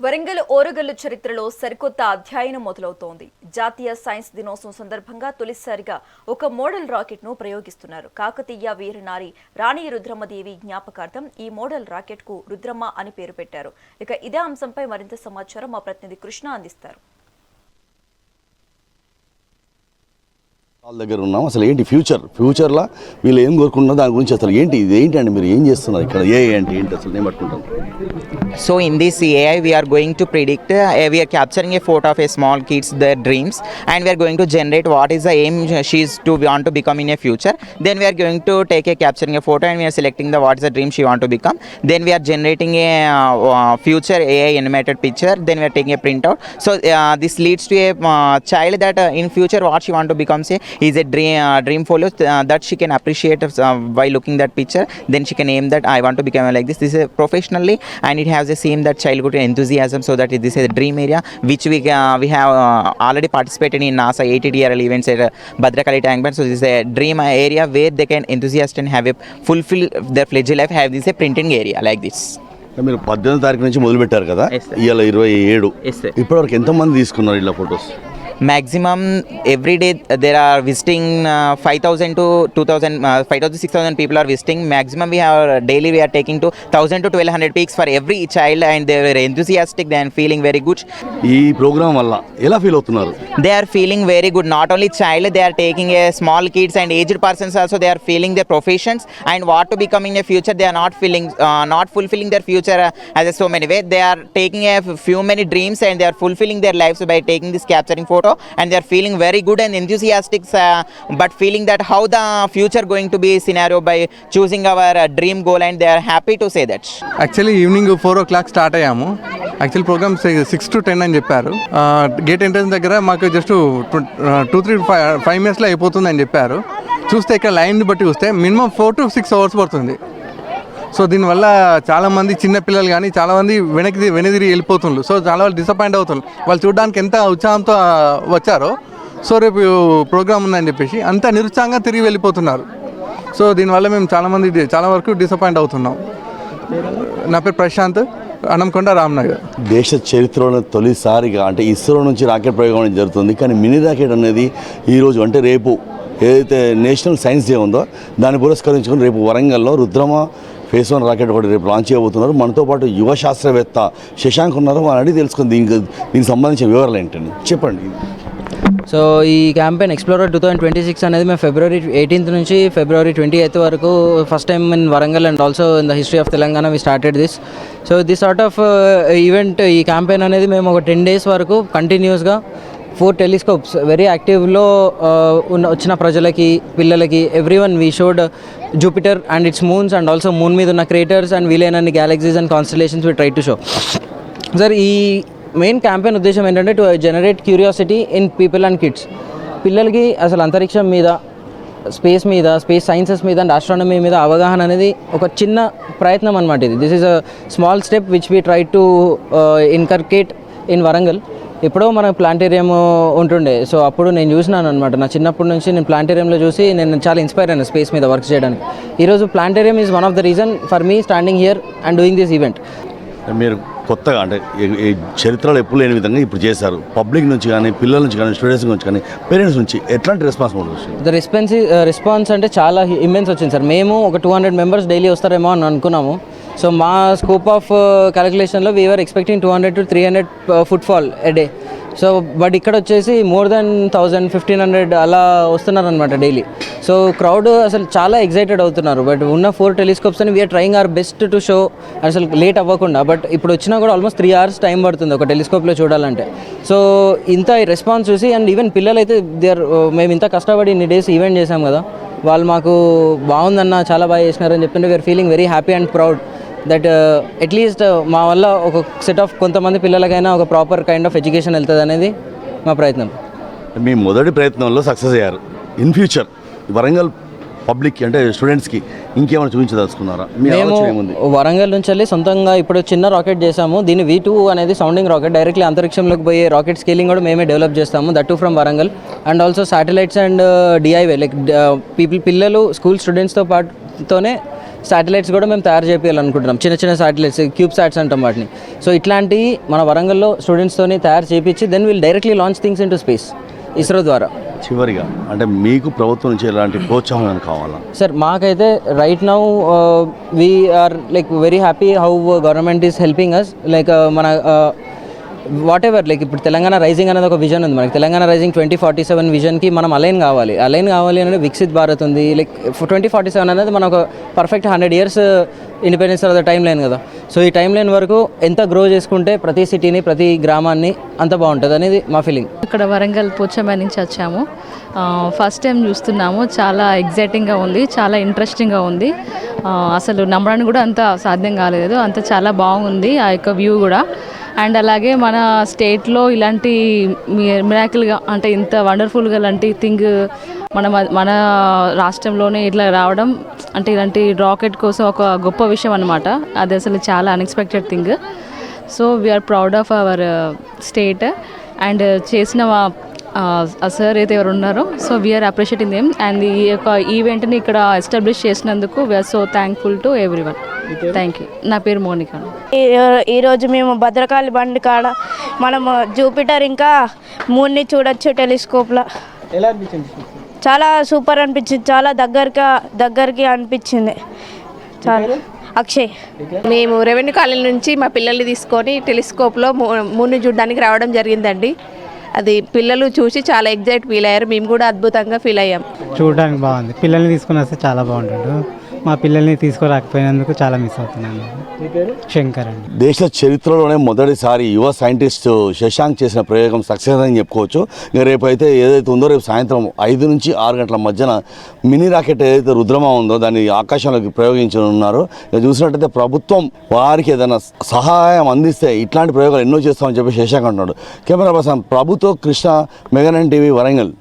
వరంగల్ ఓరుగల్లు చరిత్రలో సరికొత్త అధ్యాయం మొదలవుతోంది. జాతీయ సైన్స్ దినోత్సవం సందర్భంగా తొలిసారిగా ఒక మోడల్ రాకెట్ ను ప్రయోగిస్తున్నారు. కాకతీయ వీరనారి రాణి రుద్రమ్మదేవి జ్ఞాపకార్థం ఈ మోడల్ రాకెట్ కు రుద్రమ్మ అని పేరు పెట్టారు. ఇక ఇదే అంశంపై మరింత సమాచారం మా ప్రతినిధి కృష్ణ అందిస్తారు. వాళ్ళ దగ్గర ఉన్నాం. అసలు ఏంటి ఫ్యూచర్లో వీళ్ళు ఏం కోరుకుంటున్నారు దాని గురించి అసలు ఏంటి ఇది ఏంటి అండి మీరు ఏం చేస్తున్నారు ఇక్కడ ఏఐ అంటే ఏంటి అసలు నేను పట్టుకుంటాను. So in this AI we are going to predict we are capturing a photo of a small kids their dreams and we are going to generate what is the aim she is to want to become in a future. Then we are going to take a capturing a photo and we are selecting the what is the dream she want to become. Then we are generating a future AI animated picture. Then we are taking a printout. So this leads to a child that in future what she want to become say is a dream follow that she can appreciate by looking that picture. Then she can aim that I want to become like this. This is professionally and it has the same that childhood enthusiasm. So that this is a dream area which we have already participated in NASA 80TRL events at Bhadrakali Tank Band. So this is a dream area where they can enthusiast and have a fulfill their pledge life. Have this a printing area like this. మీరు 18వ తారీఖు నుంచి మొదలు పెట్టారు కదా, ఇవాళ 27 ఇప్పటివరకు ఎంతమంది తీసుకున్నారు ఇలా photos? Maximum every day there are visiting 5,000 to 2,000 5,000 to 6,000 people are visiting. Maximum we have daily we are taking to 1,000 to 1,200 pics for every child and they are enthusiastic, they are feeling very good. ఈ programme వల్ల ఎలా feel అవుతున్నారు? They are feeling very good. Not only child, they are taking a small kids and aged persons also they are feeling their professions and what to become in the future. They are not feeling not fulfilling their future as a so many way. They are taking a few many dreams and they are fulfilling their lives by taking this capturing photo. And they are feeling very good and enthusiastic but feeling that how the future going to be scenario by choosing our dream goal and they are happy to say that. Actually evening 4 o'clock start అయ్యాము. Actual programme 6 to 10 అని చెప్పారు. Gate entrance దగ్గర మాకు just 2-3-5 minutesలో అయిపోతుంది అని చెప్పారు. చూస్తే ఇక్కడ లైన్ బట్టి చూస్తే మినిమం 4 to 6 hours పడుతుంది. సో దీనివల్ల చాలామంది చిన్నపిల్లలు కానీ చాలామంది వెనదిరిగి వెళ్ళిపోతుండ్రు. సో చాలా వాళ్ళు డిసప్పాయింట్ అవుతున్నారు. వాళ్ళు చూడడానికి ఎంత ఉత్సాహంతో వచ్చారో సో రేపు ప్రోగ్రామ్ ఉందని చెప్పేసి అంత నిరుత్సాహంగా తిరిగి వెళ్ళిపోతున్నారు. సో దీనివల్ల మేము చాలా వరకు డిసప్పాయింట్ అవుతున్నాం. నా పేరు ప్రశాంత్, అనంకొండ, రామ్నగర్. దేశ చరిత్రలో తొలిసారిగా అంటే ఇస్రో నుంచి రాకెట్ ప్రయోగం జరుగుతుంది. కానీ మినీ రాకెట్ అనేది ఈరోజు అంటే రేపు ఏదైతే నేషనల్ సైన్స్ డే ఉందో దాన్ని పురస్కరించుకొని రేపు వరంగల్లో రుద్రమ ఫేస్ 1 రాకెట్ ఒకటి రేపు లాంచ్ చేయబోతున్నారు. మనతో పాటు యువ శాస్త్రవేత్త శశాంక్ ఉన్నారు. మనం అడిగి తెలుసుకుని దీనికి సంబంధించిన వివరాలు ఏంటండి చెప్పండి. సో ఈ క్యాంపెయిన్ ఎక్స్ప్లోరర్ 2026 అనేది మేము February 18th నుంచి February 28th వరకు first time in Warangal and also in the history of Telangana we started this. So this sort of event ఈ క్యాంపెయిన్ అనేది మేము ఒక 10 days వరకు కంటిన్యూస్గా 4 telescopes వెరీ యాక్టివ్లో వచ్చిన ప్రజలకి పిల్లలకి everyone we showed Jupiter and its moons and also moon మీద ఉన్న క్రేటర్స్ అండ్ వీలైనన్ని galaxies and constellations we try to show. Sir ఈ మెయిన్ క్యాంపెయిన్ ఉద్దేశం ఏంటంటే to generate curiosity in people and kids. పిల్లలకి అసలు అంతరిక్షం మీద స్పేస్ సైన్సెస్ మీద అండ్ ఆస్ట్రానమీ మీద అవగాహన అనేది ఒక చిన్న ప్రయత్నం అనమాట. ఇది this is a small step which we try to inculcate in Warangal. ఎప్పుడో మన ప్లాంటేరియం ఉంటుండే. సో అప్పుడు నేను చూసినాను అనమాట. నా చిన్నప్పటి నుంచి నేను ప్లాంటేరియంలో చూసి నేను చాలా ఇన్స్పైర్ అయినా స్పేస్ మీద వర్క్ చేయడానికి. ఈరోజు planetarium is one of the reason for me standing here and doing this event. మీరు కొత్తగా అంటే చరిత్రలో ఎప్పుడు లేని విధంగా ఇప్పుడు చేశారు. పబ్లిక్ నుంచి కానీ పిల్లల నుంచి కానీ స్టూడెంట్స్ నుంచి కానీ పేరెంట్స్ నుంచి ఎట్లాంటి రెస్పాన్స్ ఉంటుంది? ద రెస్పాన్స్ అంటే చాలా ఇమ్మెన్స్ వచ్చింది సార్. మేము ఒక 200 members డైలీ వస్తారేమో అని అనుకున్నాము. సో మా స్కోప్ ఆఫ్ క్యాలిక్యులేషన్లో we are expecting 200 to 300 footfall a day. So but ఇక్కడ వచ్చేసి మోర్ దెన్ 1,000-1,500 అలా వస్తున్నారనమాట డైలీ. సో క్రౌడ్ అసలు చాలా ఎక్సైటెడ్ అవుతున్నారు. బట్ ఉన్న 4 telescopes అని we are trying our best to show అసలు లేట్ అవ్వకుండా. బట్ ఇప్పుడు వచ్చినా కూడా ఆల్మోస్ట్ 3 hours టైం పడుతుంది ఒక టెలిస్కోప్లో చూడాలంటే. సో ఇంత రెస్పాన్స్ చూసి అండ్ ఈవెన్ పిల్లలైతే మేము ఇంత కష్టపడి ఇన్ని డేస్ ఈవెంట్ చేసాం కదా, వాళ్ళు మాకు బాగుందన్న చాలా బాగా చేసినారని చెప్తుంటే we are feeling very happy and proud that at least మా వల్ల ఒక సెట్ ఆఫ్ కొంతమంది పిల్లలకైనా ఒక ప్రాపర్ కైండ్ ఆఫ్ ఎడ్యుకేషన్ వెళ్తుంది అనేది మా ప్రయత్నం. మీ మొదటి ప్రయత్నంలో సక్సెస్ అయ్యారు. ఇన్ ఫ్యూచర్ వరంగల్ పబ్లిక్కి అంటే స్టూడెంట్స్కి ఇంకేమైనా చూపించదలుచుకున్నారా? మేము వరంగల్ నుంచి వెళ్ళి సొంతంగా ఇప్పుడు చిన్న రాకెట్ చేసాము. దీన్ని V2 అనేది సౌండింగ్ రాకెట్. డైరెక్ట్లీ అంతరిక్షంలోకి పోయే రాకెట్ స్కేలింగ్ కూడా మేమే డెవలప్ చేస్తాము. That to from Warangal. And also satellites and DIY like పిల్లలు స్కూల్ స్టూడెంట్స్తో పాటుతోనే శాటిలైట్స్ కూడా మేము తయారు చేయాలనుకుంటున్నాం. చిన్న చిన్న శాటిలైట్స్, క్యూబ్ శాట్స్ అంటాం వాటిని. సో ఇట్లాంటివి మన వరంగల్లో స్టూడెంట్స్తోని తయారు చేయించి దెన్ విల్ డైరెక్ట్లీ launch things in to space ISRO ద్వారా. చివరిగా అంటే మీకు ప్రభుత్వం నుంచి ఎలాంటి ప్రోత్సాహం కావాలా? సార్ మాకైతే right now we are like very happy how government is helping us. Like మన వాట్ ఎవర్ లైక్ ఇప్పుడు తెలంగాణ రైజింగ్ అనేది ఒక విజన్ ఉంది మనకి. తెలంగాణ రైజింగ్ 2047 విజన్కి మనం అలైన్ కావాలి అనేది వికసిత్ భారత్ ఉంది. లైక్ 2047 అనేది మన ఒక పర్ఫెక్ట్ 100 years ఇండిపెండెన్స్ తర్వాత టైం లైన్ కదా. సో ఈ టైం లైన్ వరకు ఎంత గ్రో చేసుకుంటే ప్రతి సిటీని ప్రతి గ్రామాన్ని అంత బాగుంటుంది అనేది మా ఫీలింగ్. ఇక్కడ వరంగల్ పోచమ్మ నుంచి వచ్చాము. ఫస్ట్ టైం చూస్తున్నాము. చాలా ఎగ్జైటింగ్గా ఉంది, చాలా ఇంట్రెస్టింగ్గా ఉంది. అసలు నమ్మడానికి కూడా అంత సాధ్యం కాలేదు, అంత చాలా బాగుంది ఆ యొక్క వ్యూ కూడా. అండ్ అలాగే మన స్టేట్లో ఇలాంటి మిరాకిల్గా అంటే ఇంత వండర్ఫుల్గా ఇలాంటి థింగ్ మన రాష్ట్రంలోనే ఇట్లా రావడం అంటే ఇలాంటి రాకెట్ కోసం ఒక గొప్ప విషయం అనమాట. అది అసలు చాలా unexpected thing. So we are proud of our state and చేసిన సార్ అయితే ఎవరు ఉన్నారో so we are appreciating them. And ఈ యొక్క ఈవెంట్ని ఇక్కడ ఎస్టాబ్లిష్ చేసినందుకు we are so thankful to everyone. Thank you. నా పేరు మోనికా. ఈరోజు మేము భద్రకాళి బండి కాడ మనము జూపిటర్ ఇంకా మూన్ని చూడొచ్చు టెలిస్కోప్లో. ఎలా అనిపించింది? చాలా సూపర్ అనిపించింది, చాలా దగ్గరికి అనిపించింది. చాలా అక్షయ్. మేము రెవెన్యూ కాలనీ నుంచి మా పిల్లల్ని తీసుకొని టెలిస్కోప్లో మూన్ని చూడడానికి రావడం జరిగిందండి. అది పిల్లలు చూసి చాలా ఎగ్జైట్ ఫీల్ అయ్యారు, మేము కూడా అద్భుతంగా ఫీల్ అయ్యాం. చూడడానికి బాగుంది. పిల్లల్ని తీసుకుని వస్తే చాలా బాగుంటుంది. మా పిల్లల్ని తీసుకురాకపోయినందుకు చాలా మిస్ అవుతున్నాను. శంకర్ అండి. దేశ చరిత్రలోనే మొదటిసారి యువ సైంటిస్ట్ శశాంక్ చేసిన ప్రయోగం సక్సెస్ అని చెప్పుకోవచ్చు. ఇక రేపు అయితే ఏదైతే ఉందో రేపు సాయంత్రం 5 నుంచి 6 గంటల మధ్యన మినీ రాకెట్ ఏదైతే రుద్రమ ఉందో దాన్ని ఆకాశంలోకి ప్రయోగించనున్నారు. ఇక చూసినట్టయితే ప్రభుత్వం వారికి ఏదైనా సహాయం అందిస్తే ఇట్లాంటి ప్రయోగాలు ఎన్నో చేస్తామని చెప్పి శశాంక్ అంటున్నాడు. కెమెరా పర్సన్ ప్రభుతో కృష్ణ, మెగానైన్ టీవీ, వరంగల్.